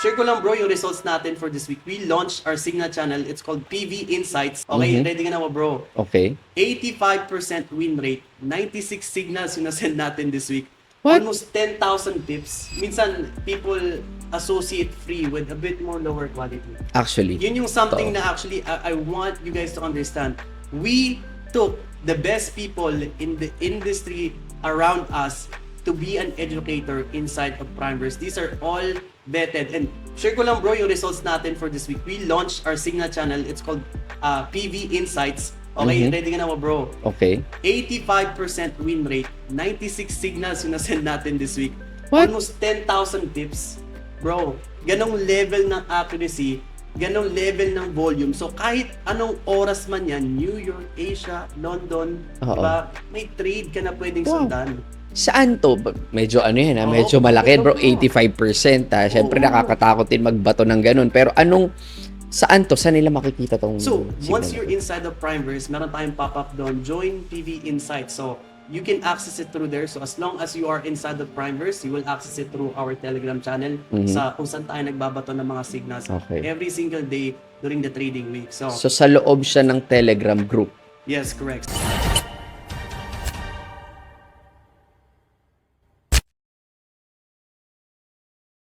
Share ko lang bro yung results natin for this week. We launched our Signal channel. It's called PV Insights. Okay, ready ka na ba bro? Okay. 85% win rate. 96 signals yung nasend natin this week. What? Almost 10,000 tips. Minsan, people associate free with a bit more lower quality. Actually. Yun yung something Totoo. na actually I want you guys to understand. We took the best people in the industry around us to be an educator inside of Primeverse. These are all vetted. And share ko lang bro yung results natin for this week. We launched our Signal channel. It's called PV Insights. Okay, ready ka na ba bro? Okay. 85% win rate. 96 signals yung nasend natin this week. What? Almost 10,000 tips. Bro, ganong level ng accuracy, ganong level ng volume. So kahit anong oras man yan, New York, Asia, London, Oo. diba? May trade ka na pwedeng Wow. sundan. Saan to? Medyo ano yan ha? Oo, Medyo malaki bro. oo. 85% ha? Siyempre Oo. nakakatakot din magbato ng ganun. Pero saan to? Saan nila makikita tong So, once signal you're na to? inside of Primeverse, meron tayong pop-up doon, Join PV Insights. So, you can access it through there. So, as long as you are inside of Primeverse, you will access it through our Telegram channel sa kung saan tayo nagbabato ng mga signals Okay. every single day during the trading week. So, So sa loob siya ng Telegram group. yes, correct.